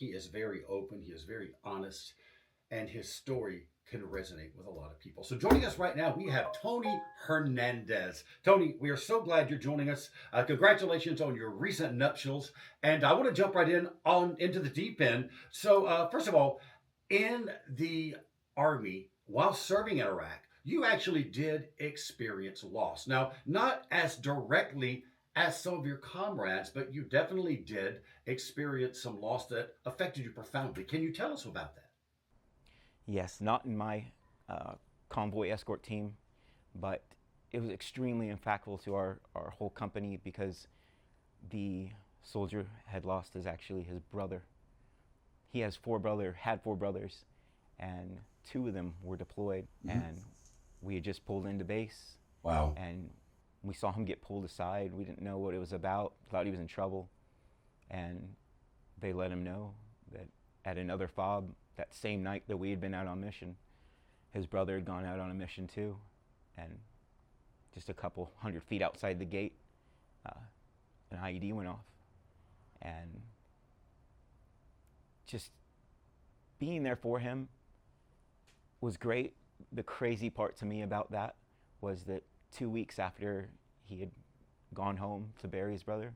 He is very open, he is very honest, and his story can resonate with a lot of people. So, joining us right now, we have Tony Hernandez. Tony, we are so glad you're joining us. Congratulations on your recent nuptials, and I want to jump right in on into the deep end. So, first of all, in the army while serving in Iraq, you actually did experience loss. Now, not as directly as some of your comrades, but you definitely did experience some loss that affected you profoundly. Can you tell us about that? Yes, not in my uh, convoy escort team, but it was extremely impactful to our whole company because the soldier had lost his brother. He had four brothers, and two of them were deployed, Mm-hmm. and we had just pulled into base, Wow. and we saw him get pulled aside. We didn't know what it was about, thought he was in trouble, and they let him know that at another fob that same night that we had been out on mission, his brother had gone out on a mission too, and just a couple 100 feet outside the gate, uh, an IED went off, and just being there for him was great. The crazy part to me about that was that 2 weeks after he had gone home to bury his brother,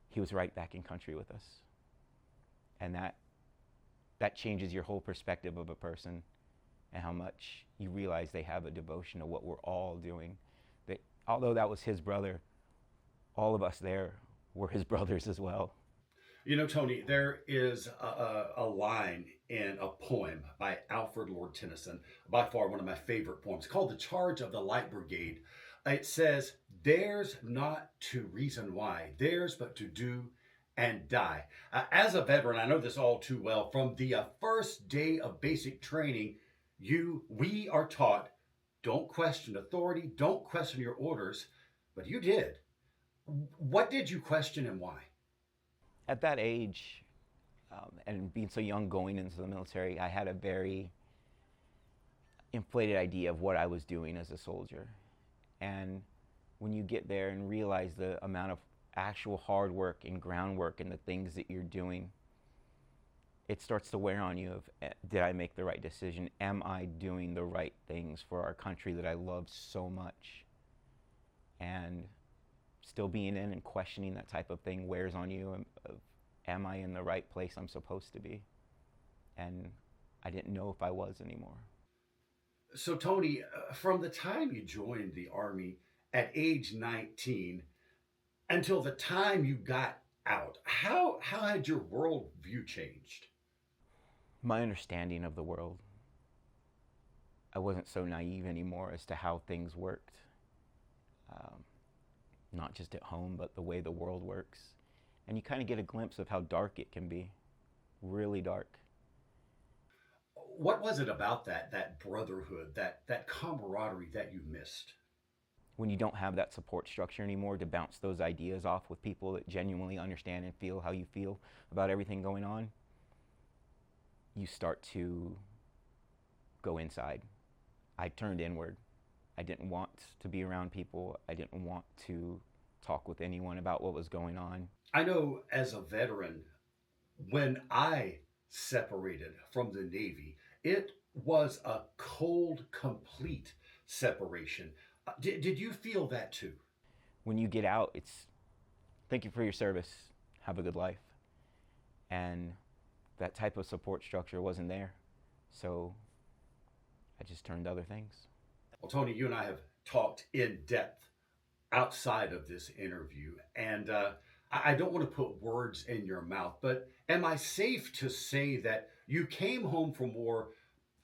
he was right back in country with us, and that changes your whole perspective of a person and how much you realize they have a devotion to what we're all doing. That although that was his brother, all of us there were his brothers as well. You know, Tony, there is a line in a poem by Alfred Lord Tennyson, by far one of my favorite poems, called The Charge of the Light Brigade. It says, "Theirs not to reason why, theirs but to do and die." As a veteran, I know this all too well. From the first day of basic training, we are taught, don't question authority, don't question your orders, but you did. What did you question and why? At that age, and being so young going into the military, I had a very inflated idea of what I was doing as a soldier. And when you get there and realize the amount of actual hard work and groundwork and the things that you're doing, it starts to wear on you of did I make the right decision? Am I doing the right things for our country that I love so much? And still being in and questioning that type of thing wears on you of am I in the right place I'm supposed to be? And I didn't know if I was anymore. So, Tony, from the time you joined the Army at age 19 until the time you got out, how had your worldview changed? My understanding of the world, I wasn't so naive anymore as to how things worked, um, not just at home, but the way the world works. And you kind of get a glimpse of how dark it can be, really dark. What was it about that brotherhood, that camaraderie that you missed? When you don't have that support structure anymore to bounce those ideas off with people that genuinely understand and feel how you feel about everything going on, you start to go inside. I turned inward. I didn't want to be around people. I didn't want to talk with anyone about what was going on. I know as a veteran, when I separated from the Navy, it was a cold, complete separation. Did you feel that too? When you get out, it's thank you for your service, have a good life. And that type of support structure wasn't there. So I just turned to other things. Well, Tony, you and I have talked in depth outside of this interview, and I don't want to put words in your mouth, but am I safe to say that you came home from war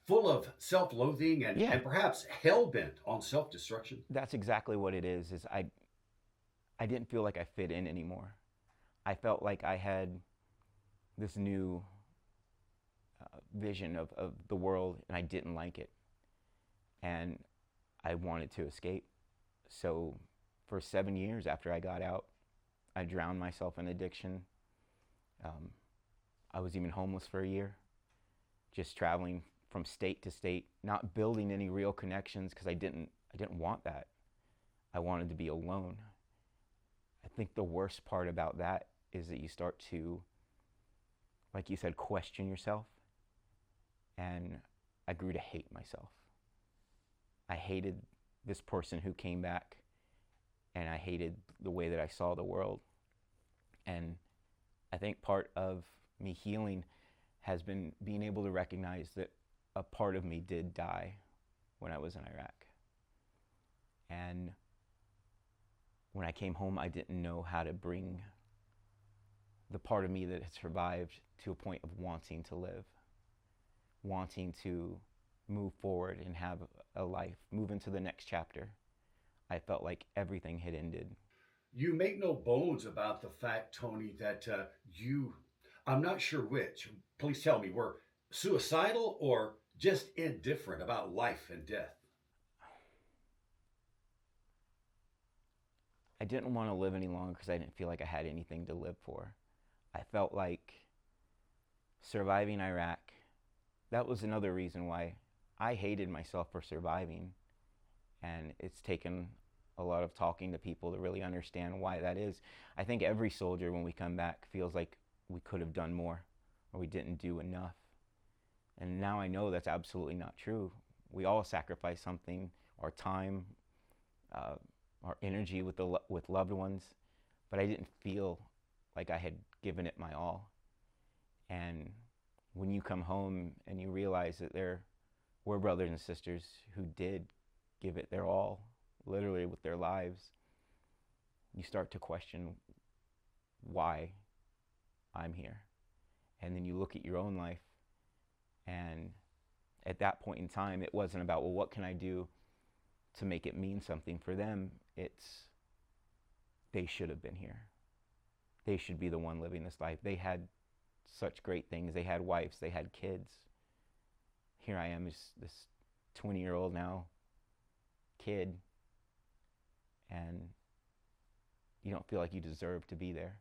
full of self-loathing Yeah, and perhaps hell-bent on self-destruction? that's exactly what it is I didn't feel like I fit in anymore. I felt like I had this new vision of the world and I didn't like it. And I wanted to escape. So for 7 years after I got out, I drowned myself in addiction. Um, I was even homeless for a year, just traveling from state to state, not building any real connections because I didn't want that. I wanted to be alone. I think the worst part about that is that you start to like you said, question yourself. And I grew to hate myself. I hated this person who came back, and I hated the way that I saw the world. And I think part of me healing has been being able to recognize that a part of me did die when I was in Iraq. And when I came home, I didn't know how to bring the part of me that had survived to a point of wanting to live, wanting to move forward and have a life, move into the next chapter. I felt like everything had ended. You make no bones about the fact, Tony, that I'm not sure which, please tell me, were suicidal or just indifferent about life and death. I didn't want to live any longer because I didn't feel like I had anything to live for. I felt like surviving Iraq, that was another reason why I hated myself for surviving. And it's taken a lot of talking to people to really understand why that is. I think every soldier, when we come back, feels like we could have done more or we didn't do enough. And now I know that's absolutely not true. We all sacrifice something, our time, uh, our energy with loved ones, but I didn't feel like I had given it my all. And when you come home and you realize that there were brothers and sisters who did give it their all, literally with their lives, you start to question why I'm here. And then you look at your own life, and at that point in time, it wasn't about, well, what can I do to make it mean something for them? It's, they should have been here. They should be the one living this life. They had such great things. They had wives, they had kids. Here I am, this 20-year-old now kid, and you don't feel like you deserve to be there.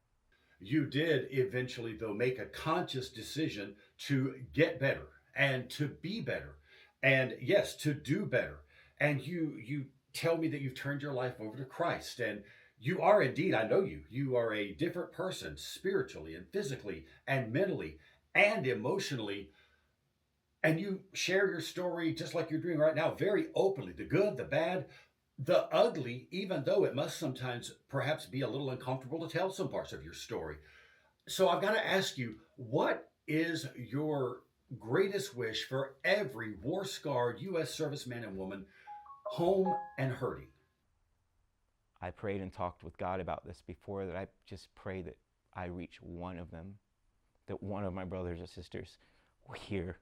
You did eventually, though, make a conscious decision to get better and to be better, and yes, to do better. And you tell me that you've turned your life over to Christ, and you are indeed, I know you. You are a different person spiritually and physically and mentally and emotionally. And you share your story just like you're doing right now, very openly, the good, the bad, the ugly, even though it must sometimes perhaps be a little uncomfortable to tell some parts of your story. So I've got to ask you, what is your greatest wish for every war scarred U.S. serviceman and woman home and hurting? I prayed and talked with God about this before, that I just pray that I reach one of them, that one of my brothers or sisters will hear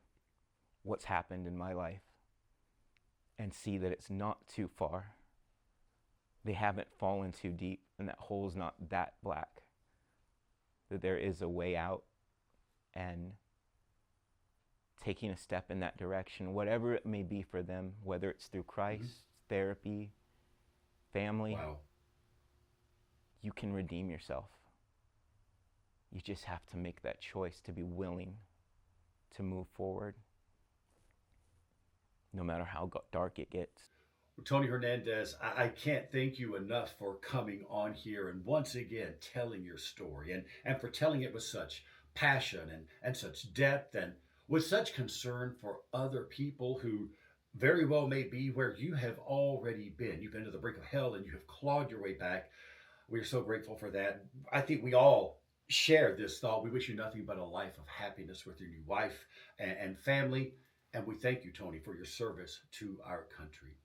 what's happened in my life and see that it's not too far. They haven't fallen too deep, and that hole's not that black, that there is a way out, and taking a step in that direction, whatever it may be for them, whether it's through Christ, therapy, family, Wow. you can redeem yourself. You just have to make that choice to be willing to move forward, no matter how dark it gets. Tony Hernandez, I can't thank you enough for coming on here and once again telling your story, and for telling it with such passion and such depth and with such concern for other people who very well may be where you have already been. You've been to the brink of hell and you have clawed your way back. We are so grateful for that. I think we all share this thought. We wish you nothing but a life of happiness with your new wife and family. And we thank you, Tony, for your service to our country.